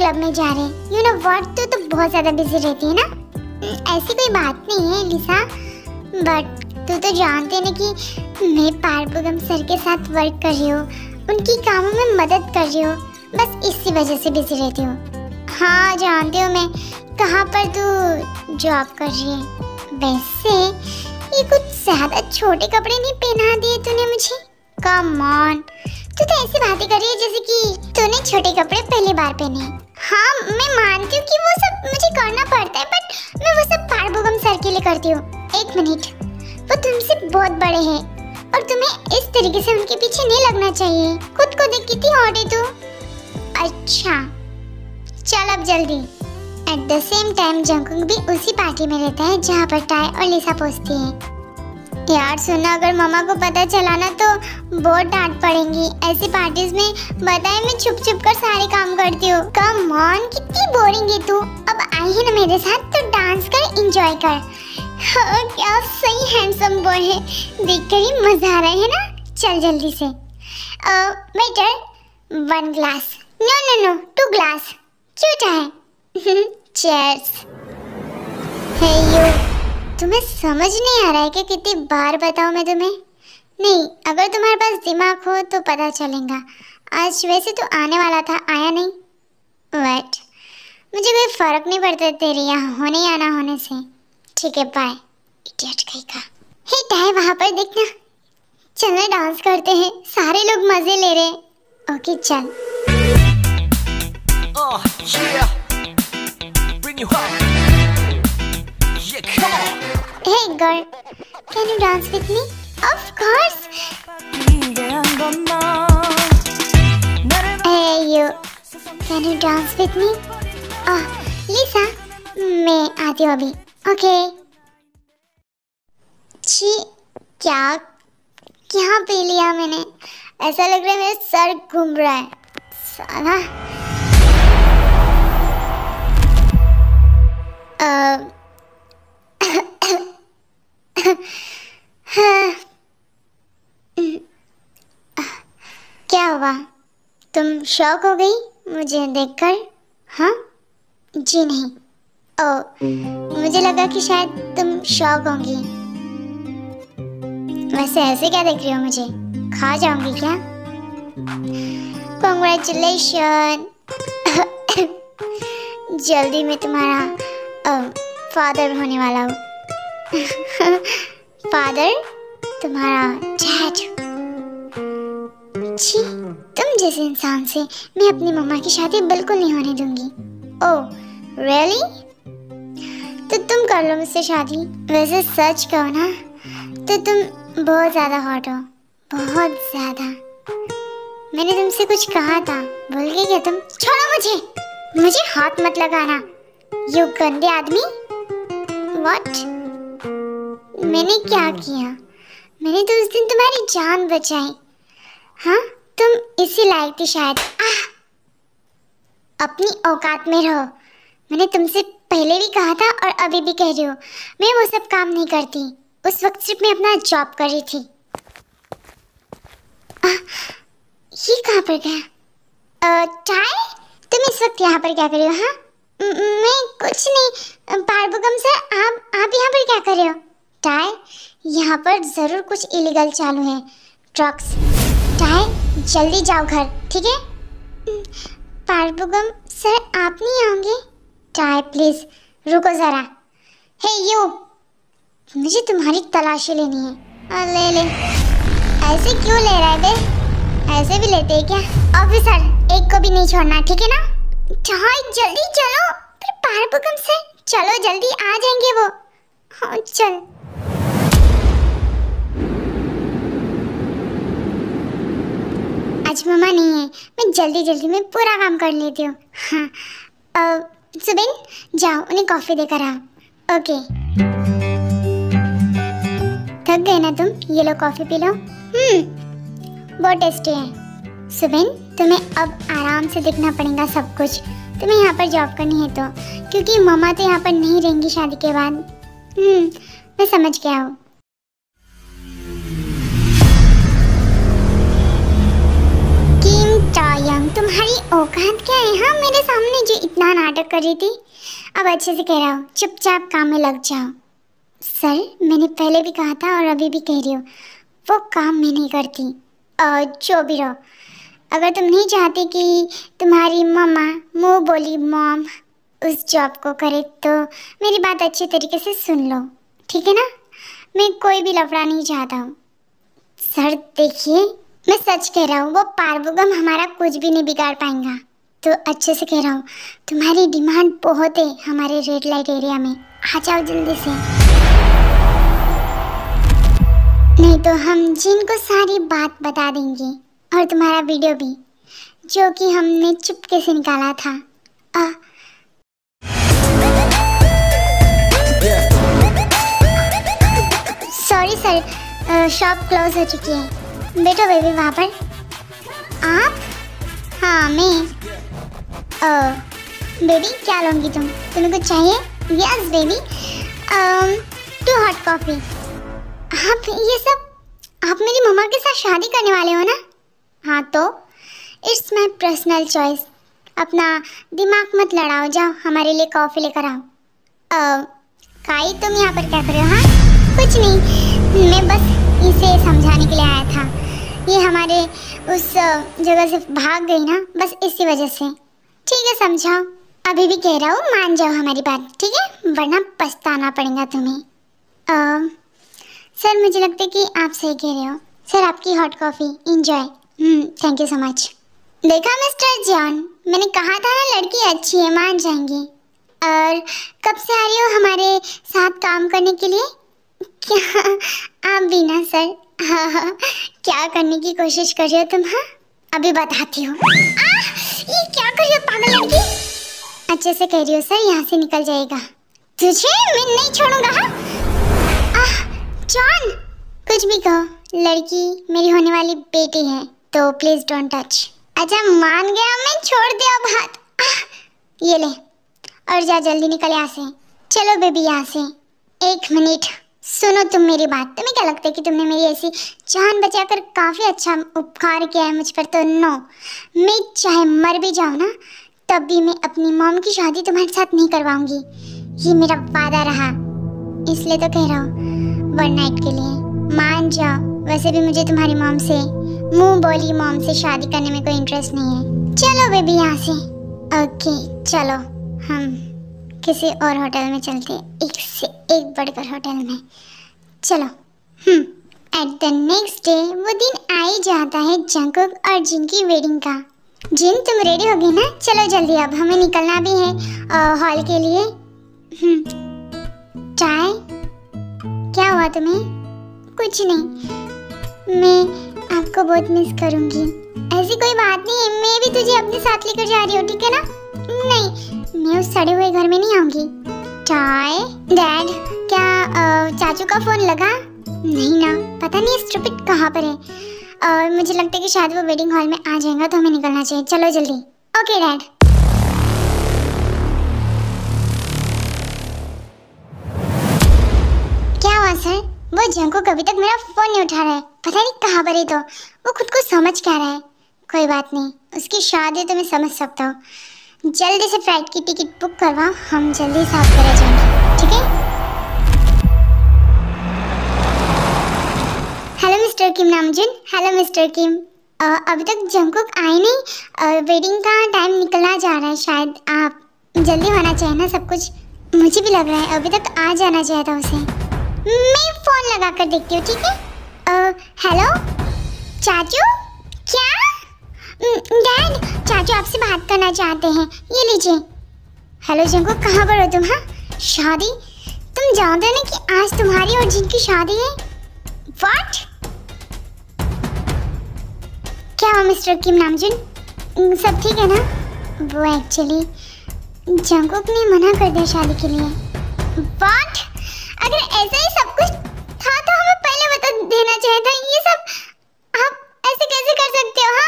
Club में जा रहे हैं। यू नो व्हाट, तू तो बहुत ज्यादा बिजी रहती है ना। ऐसी कोई बात नहीं है लिसा, बट तू तो जानते है ना कि मैं पारबुगम सर के साथ वर्क कर रही हूँ, उनकी कामों में मदद कर रही हूँ, बस इसी वजह से बिजी रहती हूँ। हाँ जानती हूँ मैं कहाँ पर तू जॉब कर रही है। वैसे ये कुछ ज्यादा छोटे कपड़े नहीं पहना दिए तूने मुझे। कम ऑन, तू तो ऐसी बातें कर रही है जैसे कि तूने छोटे कपड़े पहली बार पहने। हाँ मैं मानती हूँ कि वो सब मुझे करना पड़ता है, बट मैं वो सब पारबुगम सर के लिए करती हूँ। एक मिनट, वो तुमसे बहुत बड़े हैं और तुम्हें इस तरीके से उनके पीछे नहीं लगना चाहिए। खुद को देख कितनी हॉट है तू। अच्छा चल अब जल्दी। At the same time Jungkook भी उसी पार्टी में रहता है जहाँ पर टाई और लिसा पहुँचती है। यार सुना, अगर मम्मा को पता चला ना तो बहुत डांट पड़ेगी। ऐसी पार्टीज में बताए मैं छुप छुप कर सारे काम करती हूँ। कम ऑन, कितनी बोरिंग है तू। अब आई है ना मेरे साथ तो डांस कर, एंजॉय कर। हाँ, क्या सही हैंडसम बॉय है, देखकर ही मजा आ रहा है ना। चल जल्दी से। Waiter 1 glass. No 2 glass. क्यों चाहे? चीयर्स। हे यू, तुम्हें समझ नहीं आ रहा है कि कितनी बार बताऊं मैं तुम्हें? नहीं, अगर तुम्हारे पास दिमाग हो तो पता चलेगा। आज वैसे तो आने वाला था, आया नहीं। वेट, मुझे कोई फर्क नहीं पड़ता तेरे यहाँ होने या ना होने से। ठीक है बाय, इडियट कहीं का। हे टाई, वहाँ पर देखना। चलना डांस करते हैं, सारे लोग मजे ले रहे हैं। ओके चल। Hey girl, can you dance with me? Of course. Hey you, can you dance with me? Lisa, मैं आती हूँ अभी। Okay. छी, क्या पी लिया मैंने? ऐसा लग रहा है मेरा सर घूम रहा है। साला। क्या हुआ? तुम शॉक हो गई मुझे देखकर? हाँ? जी नहीं। मुझे लगा कि शायद तुम शॉक होंगी। वैसे ऐसे क्या देख रही हो मुझे? खा जाऊंगी क्या? Congratulations। जल्दी मैं तुम्हारा फादर होने वाला हूँ। फादर? तुम्हारा डैड? छी, तुम जैसे इंसान से मैं अपनी मम्मा की शादी बिल्कुल नहीं होने दूंगी। Oh really? तो तुम कर लो मुझसे शादी। वैसे सच कहो ना तो तुम बहुत ज्यादा हॉट हो, बहुत ज्यादा। मैंने तुमसे कुछ कहा था, भूल गई क्या तुम? छोड़ो मुझे हाथ मत लगाना, यू गंदे आदमी। व्हाट? मैंने क्या किया? मैंने तो उस दिन तुम्हारी जान बचाई। हाँ, तुम इसी लायक थी शायद। अपनी औकात में रहो। मैंने तुमसे पहले भी कहा था और अभी भी कह रही हूँ, मैं वो सब काम नहीं करती। उस वक्त सिर्फ मैं अपना जॉब कर रही थी। ये कहाँ पर गया? टाई, तुम इस वक्त यहाँ पर क्या कर रही हो? हाँ, मैं कुछ नहीं। पारबुगम सर, आप यहाँ पर क्या कर रहे हो? टाई, यहाँ पर जरूर कुछ इलीगल चालू है, ड्रग्स। टाई, जल्दी जाओ घर, ठीक है? पारबुगम सर, आप नहीं आओगे? टाई प्लीज रुको जरा। हे यू, मुझे तुम्हारी तलाशी लेनी है। ले ऐसे क्यों ले रहा है बे? ऐसे भी लेते हैं क्या? ऑफिसर, एक को भी नहीं छोड़ना, ठीक है ना? चाय जल्दी चलो, फिर पारपुकम से चलो, जल्दी आ जाएंगे वो। हाँ चल। आज मम्मा नहीं है, मैं जल्दी जल्दी में पूरा काम कर लेती हूँ। हाँ सुबिन जाओ उन्हें कॉफी देकर आओ। ओके। थक गए ना तुम, ये लो कॉफी पी लो। बहुत टेस्टी है। सुबिन तुम्हें अब आराम से देखना पड़ेगा सब कुछ, तुम्हें यहाँ पर जॉब करनी है तो, क्योंकि मम्मा तो यहाँ पर नहीं रहेंगी शादी के बाद। मैं समझ गया हूँ। किम चायंग तुम्हारी औकात क्या है हाँ मेरे सामने जो इतना नाटक कर रही थी। अब अच्छे से कह रहा हूँ, चुपचाप काम में लग जाओ। सर मैंने पहले भी कहा था और अभी भी कह रही हूँ, वो काम मैं नहीं करती। जो भी रहो, अगर तुम नहीं चाहती कि तुम्हारी मम्मा मुँह बोली मॉम उस जॉब को करे तो मेरी बात अच्छे तरीके से सुन लो, ठीक है ना। मैं कोई भी लफड़ा नहीं चाहता हूँ। सर देखिए मैं सच कह रहा हूँ, वो पारबुगम हमारा कुछ भी नहीं बिगाड़ पाएगा। तो अच्छे से कह रहा हूँ, तुम्हारी डिमांड बहुत है हमारे रेड लाइट एरिया में, आ जाओ जल्दी से, नहीं तो हम जिन को सारी बात बता देंगे और तुम्हारा वीडियो भी, जो कि हमने चुपके से निकाला था। सॉरी सर, शॉप क्लोज हो चुकी है। बैठो बेबी वहाँ पर। आप? हाँ मैं। बेबी क्या लोगी तुम? तुम्हें कुछ चाहिए? Yes baby, 2 hot coffee. आप ये सब, आप मेरी मम्मा के साथ शादी करने वाले हो ना? हाँ तो इट्स माई पर्सनल चॉइस। अपना दिमाग मत लड़ाओ, जाओ हमारे लिए कॉफ़ी लेकर आओ। काई तुम यहाँ पर क्या कर रहे हो? हाँ कुछ नहीं, मैं बस इसे समझाने के लिए आया था। ये हमारे उस जगह से भाग गई ना, बस इसी वजह से। ठीक है समझाओ, अभी भी कह रहा हूँ, मान जाओ हमारी बात, ठीक है, वरना पछताना पड़ेगा तुम्हें। सर मुझे लगता है कि आप सही कह रहे हो। सर आपकी hot coffee enjoy. Thank you so much. देखा मिस्टर जॉन, मैंने कहा था ना लड़की अच्छी है, मान जाएंगे। और कब से आ रही हो हमारे साथ काम करने के लिए? क्या आप भी ना सर? हाँ क्या करने की कोशिश कर रही हो तुम? हाँ अभी बताती हूँ। ये क्या कर रही हो पागल लड़की? अच्छे से कह रही हो सर, यहाँ से निकल जाएगा। तुझे मैं नहीं छोड़ूंगा। हाँ जॉन कुछ भी कहो, लड़की मेरी होने वाली बेटी है तो प्लीज डोंट टच। अच्छा मान गया मैं, छोड़ दे अब हाथ। ये ले और जा जल्दी निकल यहाँ से। चलो बेबी यहाँ से। 1 मिनट सुनो तुम मेरी बात। तुम्हें क्या लगता है कि तुमने मेरी ऐसी जान बचाकर काफ़ी अच्छा उपकार किया है मुझ पर? तो नो, मैं चाहे मर भी जाऊँ ना तब भी मैं अपनी मॉम की शादी तुम्हारे साथ नहीं करवाऊंगी। ये मेरा वादा रहा, इसलिए तो कह रहा हूँ 1 नाइट के लिए मान जाओ। वैसे भी मुझे तुम्हारी मॉम से, मुंह बोली मॉम से शादी करने में कोई इंटरेस्ट नहीं है। चलो बेबी यहाँ से। ओके चलो हम किसी और होटल में चलते, एक से एक बढ़कर होटल में। चलो। एट द नेक्स्ट डे वो दिन आ ही जाता है जंगकुक और जिन की वेडिंग का। जिन तुम रेडी हो गई ना? चलो जल्दी, अब हमें निकलना भी है हॉल के लिए। चाय? क्या हुआ तुम्हें? कुछ नहीं, मैं आपको बहुत मिस करूंगी। ऐसी कोई बात नहीं है, मैं भी तुझे अपने साथ लेकर जा रही हूँ, ठीक है ना? नहीं, मैं उस सड़े हुए घर में नहीं आऊंगी। चाय? डैड क्या चाचू का फोन लगा? नहीं ना, पता नहीं स्टूपिड कहाँ पर है। और मुझे लगता है कि शायद वो वेडिंग हॉल में आ जाएगा तो हमें निकलना चाहिए। चलो जल्दी। Okay dad. क्या हुआ सर? वो जंगकुक अभी तक मेरा फोन नहीं उठा रहा है, पता नहीं कहाँ पर है। तो वो खुद को समझ क्या रहा है? कोई बात नहीं, उसकी शादी तो मैं समझ सकता हूँ। जल्दी से फ्लाइट की टिकट बुक करवाओ, हम जल्दी साफ करे जाएंगे, ठीक है? हेलो मिस्टर किम नामजुन। हेलो मिस्टर किम। अभी तक जंगकुक आए नहीं, वेडिंग का टाइम निकला जा रहा है, शायद आप जल्दी होना चाहिए ना सब कुछ। मुझे भी लग रहा है अभी तक आ जाना चाहिए था उसे। मैं फोन लगा कर देखती हूँ, ठीक है? हेलो चाचू? क्या? डैड चाचू आपसे बात करना चाहते हैं, ये लीजिए। हेलो जंगकुक, कहाँ पर हो तुम? हाँ, शादी? तुम जानते हो ना कि आज तुम्हारी और जिन की शादी है? व्हाट? क्या हुआ मिस्टर किम नामजून, सब ठीक है ना? वो एक्चुअली जंगकुक ने मना कर दिया शादी के लिए। व्हाट? अगर ऐसा ही सब कुछ था तो हमें पहले बता देना चाहिए था। ये सब आप ऐसे कैसे कर सकते हो?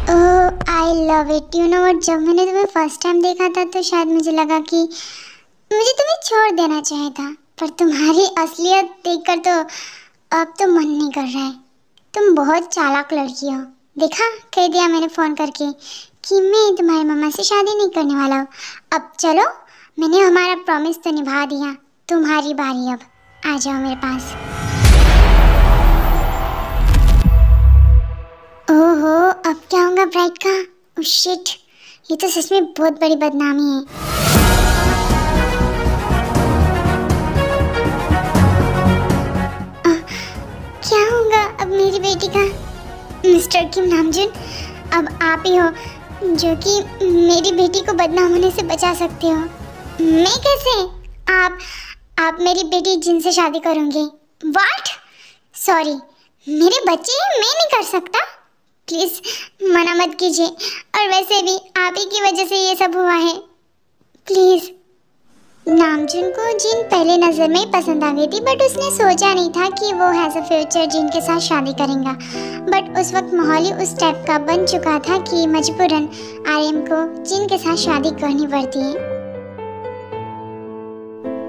हाँ, I love it. You know what, जब मैंने तुम्हें फर्स्ट टाइम देखा था तो शायद मुझे लगा कि मुझे तुम्हें छोड़ देना चाहिए था, पर तुम्हारी असलियत देखकर तो अब तो मन नहीं कर रहा है। तुम बहुत चालाक लड़की हो। देखा, कह दिया मैंने फ़ोन करके कि मैं तुम्हारी मम्मा से शादी नहीं करने वाला हूँ। अब चलो, मैंने हमारा प्रॉमिस तो निभा दिया। तुम्हारी बारी, अब आ जाओ मेरे पास। ओहो, अब क्या होगा ब्राइड का? ओह शिट, ये तो सच में बहुत बड़ी बदनामी है। क्या होगा अब मेरी बेटी का? मिस्टर किम नामजून, अब आप ही हो जो कि मेरी बेटी को बदनाम होने से बचा सकते हो। मैं कैसे? आप मेरी बेटी जिन से शादी करोगे? व्हाट? सॉरी, मेरे बच्चे हैं, मैं नहीं कर सकता। प्लीज़ मना मत कीजिए, और वैसे भी आप ही की वजह से ये सब हुआ है। प्लीज़। नामजून को जिन पहले नज़र में ही पसंद आ गई थी, बट उसने सोचा नहीं था कि वो हैज़ अ फ्यूचर जिन के साथ शादी करेगा। बट उस वक्त माहौल ही उस टाइप का बन चुका था कि मजबूरन आर्यन को जिन के साथ शादी करनी पड़ती है।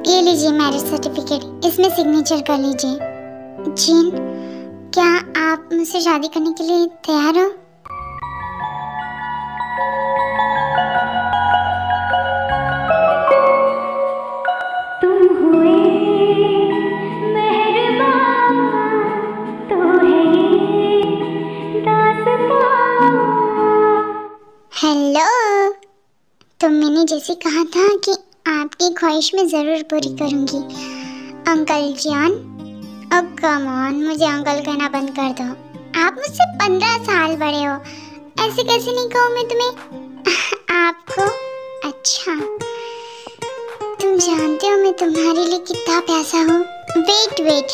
ये लीजिए मैरिज सर्टिफिकेट, इसमें सिग्नेचर कर लीजिए। जिन, क्या आप मुझसे शादी करने के लिए तैयार हो? हेलो, तो मैंने जैसे कहा था कि आपकी ख्वाहिश में ज़रूर पूरी करूँगी। अंकल जान, अब कम ऑन, मुझे अंकल कहना बंद कर दो। आप मुझसे 15 साल बड़े हो, ऐसे कैसे नहीं कहूँ मैं तुम्हें आपको? अच्छा, तुम जानते हो मैं तुम्हारे लिए कितना प्यासा हूँ। वेट,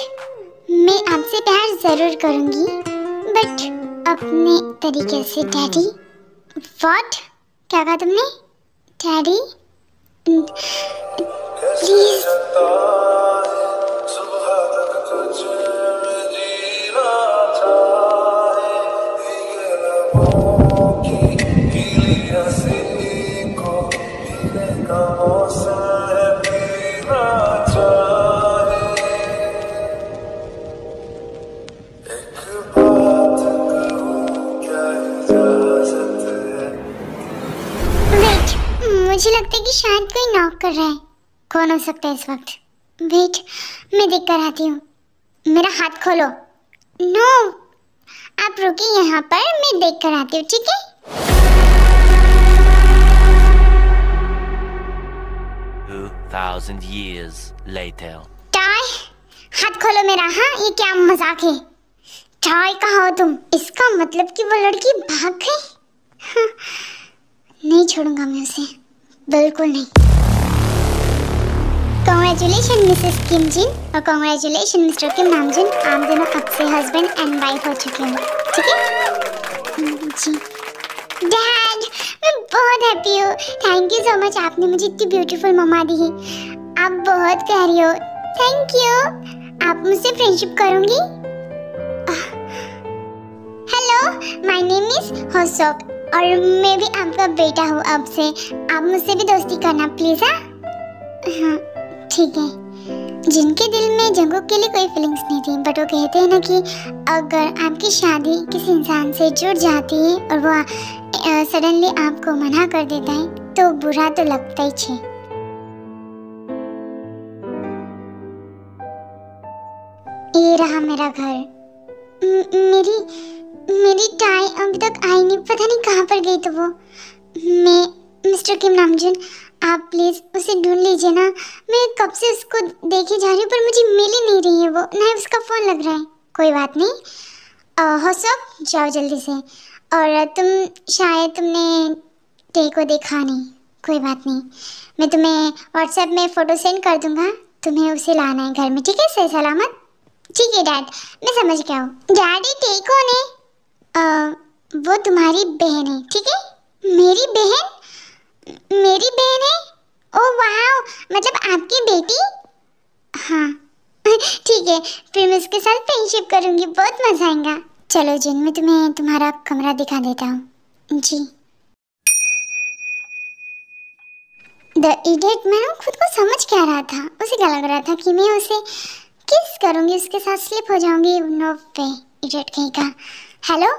मैं आपसे प्यार ज़रूर करूँगी, बट अपने तरीके से। डैडी? व्हाट? क्या कहा तुमने? डैडी? प्लीज। मुझे लगता है कि शायद कोई नॉक कर रहा है। कौन हो सकता है इस वक्त? वेट, मैं देख कर आती हूँ। मेरा हाथ खोलो। नो, आप रुकिए यहाँ पर, मैं देख कर आती हूँ, ठीक है? years later. टाय, हाथ खोलो मेरा। हाँ, ये क्या मजाक है? टाय, कहाँ हो तुम? इसका मतलब कि वो लड़की भाग गई। हाँ, नहीं छोड़ूंगा मैं उसे, बिल्कुल नहीं। कांग्रेचुलेशन मिसेस किम जिन और कांग्रेचुलेशन मिस्टर किम नामजून, आप दोनों अब से हस्बैंड एंड वाइफ हो चुके हैं, ठीक है जी। डैड, मैं बहुत हैप्पी हूँ। थैंक यू सो मच, आपने मुझे इतनी ब्यूटीफुल मम्मा दी है। आप बहुत प्यारी हो। Thank you. आप मुझसे फ्रेंडशिप करोगी? हेलो, माय नेम इज होसोक और मैं भी आपका बेटा हूँ। अब से आप मुझसे भी दोस्ती करना प्लीज। हाँ ठीक है। जिनके दिल में जंगकुक के लिए कोई फीलिंग्स नहीं थी, बट वो कहते हैं ना कि अगर आपकी शादी किसी इंसान से जुड़ जाती है और वो सडनली आपको मना कर देता है तो बुरा तो लगता ही है। ये रहा मेरा घर। मेरी टाई अभी तक आई नहीं, पता नहीं कहाँ पर गई। तो वो मैं मिस्टर किम नामजून, आप प्लीज उसे ढूंढ लीजिए ना। मैं कब से उसको देखे जा रही हूँ पर मुझे मिल ही नहीं रही है वो, ना उसका फोन लग रहा है। कोई बात नहीं, हो सब जाओ जल्दी से। और तुमने टे को देखा नहीं, कोई बात नहीं, मैं तुम्हें व्हाट्सएप में फ़ोटो सेंड कर दूंगा, तुम्हें उसे लाना है घर में, ठीक है, सही सलामत। ठीक है डैड, मैं समझ गया हूँ। डैडी टे कौन है? वो तुम्हारी बहन है, ठीक है। मेरी बहन? मेरी बहन है? ओह वाह, मतलब आपकी बेटी? हाँ ठीक है, फिर मैं उसके साथ फ्रेंडशिप करूँगी, बहुत मज़ा आएगा। चलो जिन, मैं तुम्हें तुम्हारा कमरा दिखा देता हूँ। जी द इडियट, मैं खुद को समझ क्या रहा था, उसे क्या लग रहा था कि मैं उसे किस करूँगी, उसके साथ स्लिप हो जाऊँगी। नो वे, इडियट कहीं का। हेलो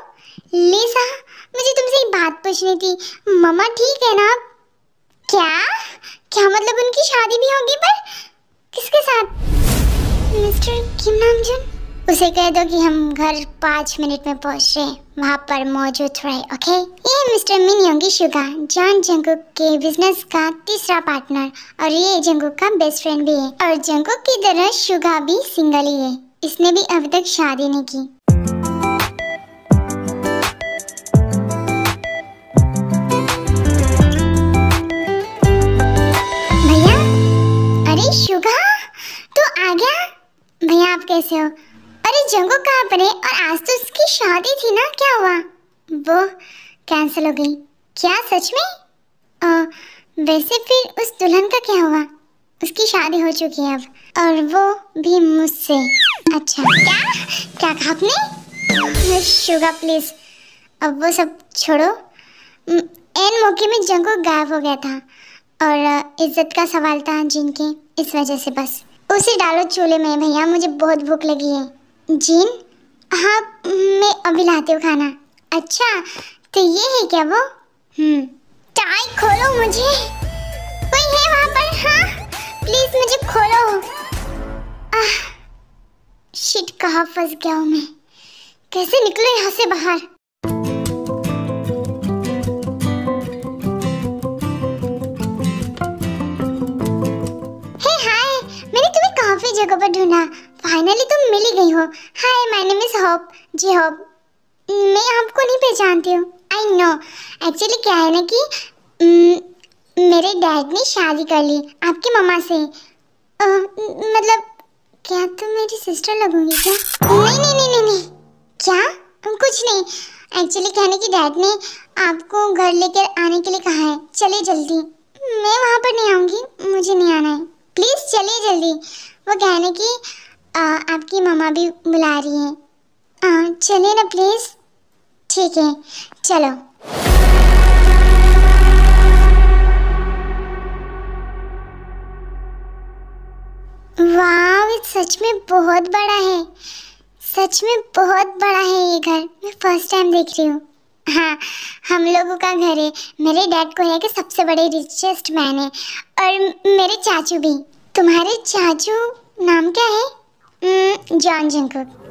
लिसा, मुझे तुमसे एक बात पूछनी थी। मम्मा ठीक है ना? क्या क्या मतलब उनकी शादी भी होगी, पर किसके साथ? मिस्टर किम नामजून। उसे कह दो कि हम घर 5 मिनट में पहुंच रहे, वहाँ पर मौजूद रहे, ओके। ये मिस्टर मिन योंगी शुगा, जॉन जंगकुक के बिजनेस का तीसरा पार्टनर, और ये जंगकुक का बेस्ट फ्रेंड भी है। और जंगकुक की तरह शुगा भी सिंगल ही है, इसने भी अभी तक शादी नहीं की। भैया, अरे शुगा तो आ गया। भैया आप कैसे हो? अरे जंगकुक कहाँ पर है? और आज तो उसकी शादी थी ना, क्या हुआ? वो कैंसिल हो गई क्या, सच में? वैसे फिर उस दुल्हन का क्या हुआ? उसकी शादी हो चुकी है अब, और वो भी मुझसे। अच्छा, क्या कहा आपने? शुगा प्लीज, अब वो सब छोड़ो। एन मौके में जंगकुक गायब हो गया था, और इज्जत का सवाल था जिनके, इस वजह से बस उसे डालो चूल्हे में। भैया मुझे बहुत भूख लगी है। जीन, हाँ मैं अभी लाती हूँ खाना। अच्छा तो ये है क्या वो? टाई खोलो, मुझे कोई है वहाँ पर? हाँ प्लीज मुझे खोलो। शिट, कहाँ फंस गया हूँ मैं, कैसे निकलो यहाँ से बाहर? काफी जगह पर ढूंढा, फाइनली तुम मिल ही गई हो। Hi my name is Hope, जी होप। मैं आपको नहीं पहचानती हूँ, आई नो। एक्चुअली क्या है ना कि मेरे डैड ने शादी कर ली आपकी मम्मा से। मतलब क्या तुम मेरी सिस्टर लगोगी क्या? नहीं, क्या? कुछ नहीं, एक्चुअली कहने की डैड ने आपको घर लेकर आने के लिए कहा है। चलिए जल्दी, मैं वहाँ पर नहीं आऊँगी, मुझे नहीं आना है, प्लीज़ चलिए जल्दी। वो कहने की आपकी मम्मा भी बुला रही है, चलिए ना प्लीज़। ठीक है चलो। वाह, ये सच में बहुत बड़ा है, सच में बहुत बड़ा है ये घर, मैं फर्स्ट टाइम देख रही हूँ। हाँ हम लोगों का घर है, मेरे डैड को है कि सबसे बड़े रिचेस्ट मैन है, और मेरे चाचू भी। तुम्हारे चाचू नाम क्या है? John Jungkook.